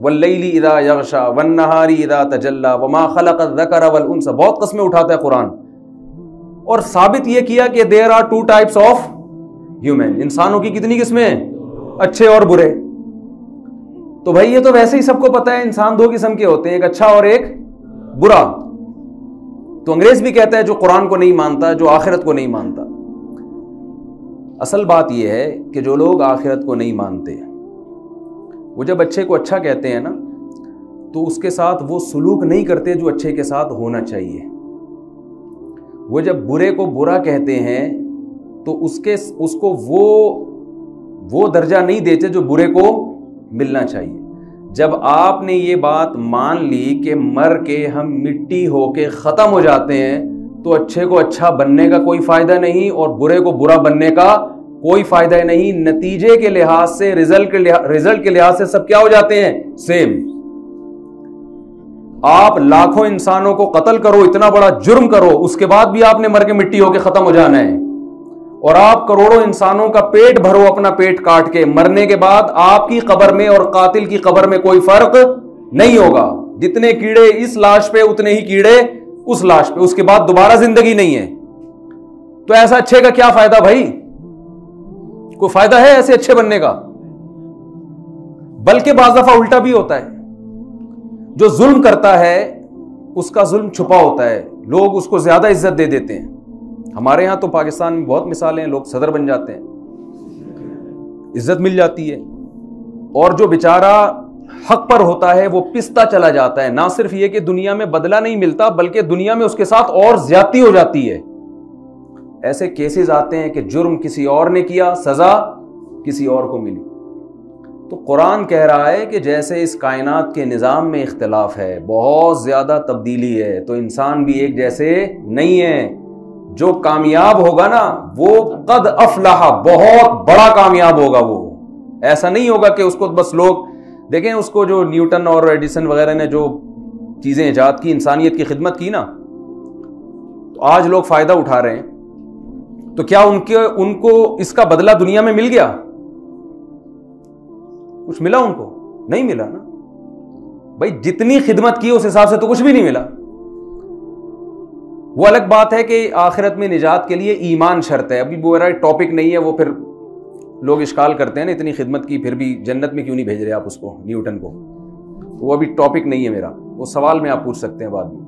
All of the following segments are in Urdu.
واللیل اذا یغشا والنہار اذا تجلی وما خلق الذکر والانثى. بہت قسمیں اٹھاتا ہے قرآن، اور ثابت یہ کیا کہ there are two types of human. انسانوں کی کتنی قسمیں ہیں؟ اچھے اور برے. تو بھائی یہ تو ویسے ہی سب کو پتا ہے، انسان دو قسم کے ہوتے ہیں، ایک اچھا اور ایک برا. تو انگریز بھی کہتا ہے جو قرآن کو نہیں مانتا، جو آخرت کو نہیں مانتا. اصل بات یہ ہے کہ جو لوگ آخرت کو نہیں مانتے وہ جب اچھے کو اچھا کہتے ہیں نا تو اس کے ساتھ وہ سلوک نہیں کرتے جو اچھے کے ساتھ ہونا چاہیے. وہ جب برے کو برا کہتے ہیں تو اس کو وہ درجہ نہیں دیتے جو برے کو ملنا چاہیے. جب آپ نے یہ بات مان لی کہ مر کے ہم مٹی ہو کے ختم ہو جاتے ہیں تو اچھے کو اچھا بننے کا کوئی فائدہ نہیں اور برے کو برا بننے کا کوئی فائدہ نہیں. نتیجے کے لحاظ سے، رزلٹ کے لحاظ سے سب کیا ہو جاتے ہیں؟ سیم. آپ لاکھوں انسانوں کو قتل کرو، اتنا بڑا جرم کرو، اس کے بعد بھی آپ نے مر کے مٹی ہو کے ختم ہو جانا ہے. اور آپ کروڑوں انسانوں کا پیٹ بھرو اپنا پیٹ کاٹ کے، مرنے کے بعد آپ کی قبر میں اور قاتل کی قبر میں کوئی فرق نہیں ہوگا. جتنے کیڑے اس لاش پہ اتنے ہی کیڑے اس لاش پہ، اس کے بعد دوبارہ زندگی نہیں ہے. تو ایسا اچھے کا کیا فائدہ بھائی؟ کوئی فائدہ ہے ایسے اچھے بننے کا؟ بلکہ بعض دفعہ الٹا بھی ہوتا ہے. جو ظلم کرتا ہے اس کا ظلم چھپا ہوتا ہے، لوگ اس کو زیادہ عزت دے دیتے ہیں. ہمارے ہاں تو پاکستان میں بہت مثالیں ہیں، لوگ صدر بن جاتے ہیں، عزت مل جاتی ہے، اور جو بیچارہ حق پر ہوتا ہے وہ پستا چلا جاتا ہے. نہ صرف یہ کہ دنیا میں بدلہ نہیں ملتا بلکہ دنیا میں اس کے ساتھ اور زیادتی ہو جاتی ہے. ایسے کیسز آتے ہیں کہ جرم کسی اور نے کیا، سزا کسی اور کو ملی. تو قرآن کہہ رہا ہے کہ جیسے اس کائنات کے نظام میں اختلاف ہے، بہت زیادہ تبدیلی ہے، تو انسان بھی ایک جیسے نہیں ہے. جو کامیاب ہوگا نا وہ قد افلح، بہت بڑا کامیاب ہوگا. وہ ایسا نہیں ہوگا کہ اس کو بس لوگ دیکھیں، اس کو جو نیوٹن اور ایڈیسن وغیرہ نے جو چیزیں ایجاد کی، انسانیت کی خدمت کی نا، تو آج لوگ فائدہ اٹھا رہے ہیں. تو کیا ان کو اس کا بدلہ دنیا میں مل گیا؟ کچھ ملا ان کو؟ نہیں ملا نا بھائی. جتنی خدمت کی اس حساب سے تو کچھ بھی نہیں ملا. وہ الگ بات ہے کہ آخرت میں نجات کے لیے ایمان شرط ہے. ابھی وہ ٹاپک نہیں ہے، وہ پھر لوگ اشکال کرتے ہیں نا، اتنی خدمت کی پھر بھی جنت میں کیوں نہیں بھیج رہے آپ اس کو، نیوٹن کو. وہ ابھی ٹاپک نہیں ہے میرا، وہ سوال میں آپ پوچھ سکتے ہیں بعد میں.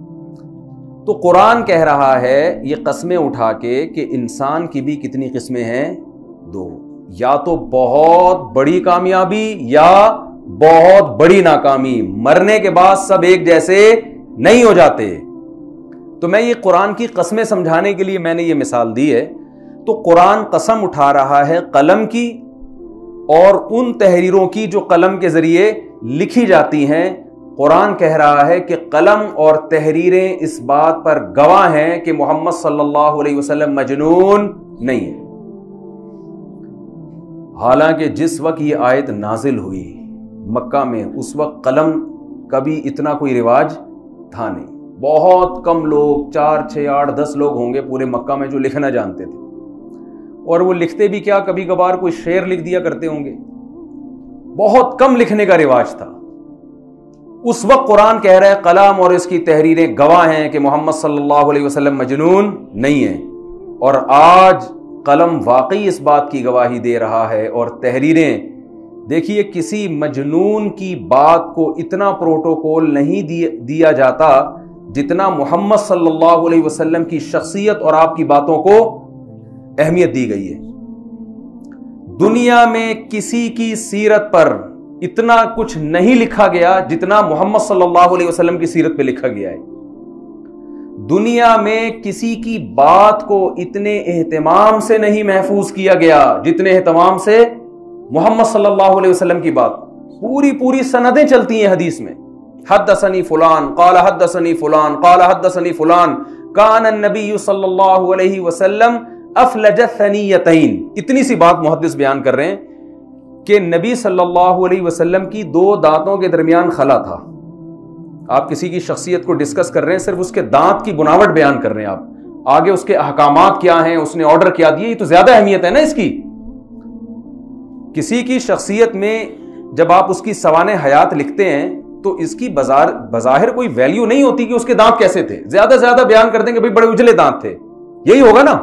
تو قرآن کہہ رہا ہے یہ قسمیں اٹھا کے کہ انسان کی بھی کتنی قسمیں ہیں؟ دو. یا تو بہت بڑی کامیابی یا بہت بڑی ناکامی. مرنے کے بعد سب ایک جیسے نہیں ہو جاتے. تو میں یہ قرآن کی قسمیں سمجھانے کے لیے میں نے یہ مثال دی ہے. تو قرآن قسم اٹھا رہا ہے قلم کی اور ان تحریروں کی جو قلم کے ذریعے لکھی جاتی ہیں. قرآن کہہ رہا ہے کہ قلم اور تحریریں اس بات پر گواہ ہیں کہ محمد صلی اللہ علیہ وسلم مجنون نہیں ہے. حالانکہ جس وقت یہ آیت نازل ہوئی مکہ میں، اس وقت قلم کا بھی اتنا کوئی رواج تھا نہیں. بہت کم لوگ، 4 6 8 10 لوگ ہوں گے پورے مکہ میں جو لکھنا جانتے تھے. اور وہ لکھتے بھی کیا، کبھی کبھار کوئی شعر لکھ دیا کرتے ہوں گے. بہت کم لکھنے کا رواج تھا. اس وقت قرآن کہہ رہا ہے قلم اور اس کی تحریریں گواہ ہیں کہ محمد صلی اللہ علیہ وسلم مجنون نہیں ہے. اور آج قلم واقعی اس بات کی گواہی دے رہا ہے اور تحریریں. دیکھیے کسی مجنون کی بات کو اتنا پروٹوکول نہیں دیا جاتا جتنا محمد صلی اللہ علیہ وسلم کی شخصیت اور آپ کی باتوں کو اہمیت دی گئی ہے. دنیا میں کسی کی سیرت پر اتنا کچھ نہیں لکھا گیا جتنا محمد صلی اللہ علیہ وسلم کی سیرت پہ لکھا گیا ہے. دنیا میں کسی کی بات کو اتنے اہتمام سے نہیں محفوظ کیا گیا جتنے اہتمام سے محمد صلی اللہ علیہ وسلم کی بات. پوری سندیں چلتی ہیں حدیث میں. حدثنی فلان قال حدثنی فلان قال حدثنی فلان کان النبی صلی اللہ علیہ وسلم افلج الثنیتین. اتنی سی بات محدث بیان کر رہے ہیں کہ نبی صلی اللہ علیہ وسلم کی 2 دانتوں کے درمیان خلا تھا. آپ کسی کی شخصیت کو ڈسکس کر رہے ہیں، صرف اس کے دانت کی بناوٹ بیان کر رہے ہیں. آپ آگے اس کے احکامات کیا ہیں، اس نے آرڈر کیا دیے، یہ تو زیادہ اہمیت ہے نا اس کی. کسی کی شخصیت میں جب آپ اس کی سوانح حیات لکھتے ہیں تو اس کی بظاہر کوئی ویلیو نہیں ہوتی کہ اس کے دانت کیسے تھے. زیادہ سے زیادہ بیان کر دیں کہ بھئی بڑے اجلے دانت تھے, یہی ہوگا نا.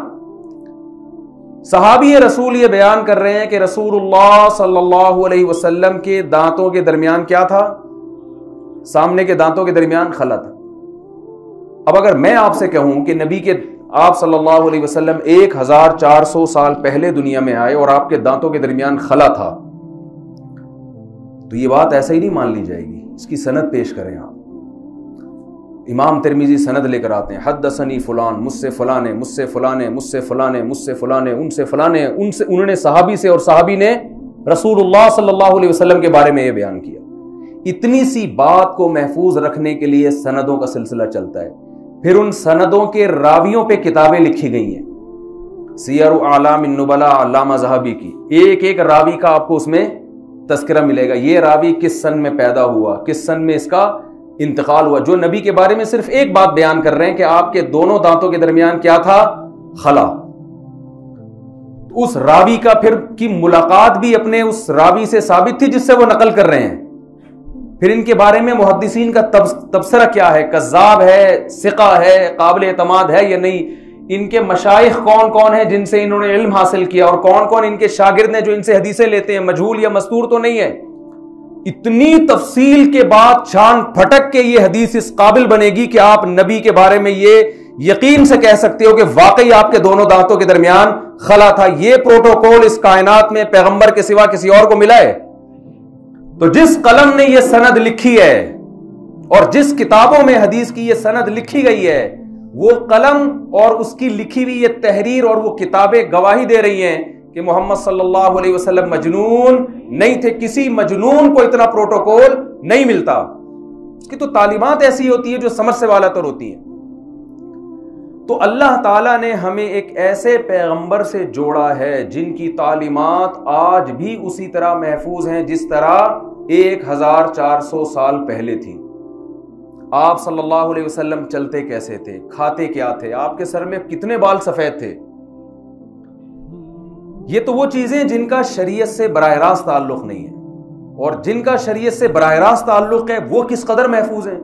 صحابی رسول یہ بیان کر رہے ہیں کہ رسول اللہ صلی اللہ علیہ وسلم کے دانتوں کے درمیان کیا تھا؟ سامنے کے دانتوں کے درمیان خلا تھا. اب اگر میں آپ سے کہوں کہ نبی کے آپ صلی اللہ علیہ وسلم 1400 سال پہلے دنیا میں آئے اور آپ کے دانتوں کے درمیان خلا تھا, تو یہ بات ایسا ہی نہیں مان لی جائے گی. اس کی سند پیش کریں آپ. امام ترمذی سند لے کر آتے ہیں, حدثنی فلان, مجھ سے فلاں نے, مجھ سے فلاں نے, مجھ سے فلاں نے, مجھ سے فلاں نے, ان سے فلاں نے, انہوں نے صحابی سے, اور صحابی نے رسول اللہ صلی اللہ علیہ وسلم کے بارے میں یہ بیان کیا. اتنی سی بات کو محفوظ رکھنے کے لیے سندوں کا سلسلہ چلتا ہے. پھر ان سندوں کے راویوں پہ کتابیں لکھی گئی ہیں. سیر اعلام النبلاء علامہ ذہبی کی, ایک ایک راوی کا آپ کو اس میں تذکرہ ملے گا. یہ راوی کس سن میں پیدا ہوا, کس سن میں اس کا انتقال ہوا. جو نبی کے بارے میں صرف ایک بات بیان کر رہے ہیں کہ آپ کے دونوں دانتوں کے درمیان کیا تھا؟ خلا. اس راوی کا پھر کی ملاقات بھی اپنے اس راوی سے ثابت تھی جس سے وہ نقل کر رہے ہیں. پھر ان کے بارے میں محدثین کا تبصرہ کیا ہے, کذاب ہے, ثقہ ہے, قابل اعتماد ہے یا نہیں. ان کے مشائخ کون کون ہیں جن سے انہوں نے علم حاصل کیا, اور کون کون ان کے شاگرد ہیں جو ان سے حدیثیں لیتے ہیں, مجہول یا مستور تو نہیں ہے. اتنی تفصیل کے بعد چھان پھٹک کے یہ حدیث اس قابل بنے گی کہ آپ نبی کے بارے میں یہ یقین سے کہہ سکتے ہو کہ واقعی آپ کے دونوں دانتوں کے درمیان خلا تھا. یہ پروٹوکول اس کائنات میں پیغمبر کے سوا کسی اور کو ملا ہے؟ تو جس قلم نے یہ سند لکھی ہے اور جس کتابوں میں حدیث کی یہ سند لکھی گئی ہے, وہ قلم اور اس کی لکھی ہوئی یہ تحریر اور وہ کتابیں گواہی دے رہی ہیں کہ محمد صلی اللہ علیہ وسلم مجنون نہیں تھے. کسی مجنون کو اتنا پروٹوکول نہیں ملتا. اس کی تو تعلیمات ایسی ہوتی ہیں جو سمجھ سے والا تر ہوتی ہیں. تو اللہ تعالیٰ نے ہمیں ایک ایسے پیغمبر سے جوڑا ہے جن کی تعلیمات آج بھی اسی طرح محفوظ ہیں جس طرح 1400 سال پہلے تھی. آپ صلی اللہ علیہ وسلم چلتے کیسے تھے, کھاتے کیا تھے, آپ کے سر میں کتنے بال سفید تھے. یہ تو وہ چیزیں جن کا شریعت سے براہ راست تعلق نہیں ہے, اور جن کا شریعت سے براہ راست تعلق ہے وہ کس قدر محفوظ ہیں.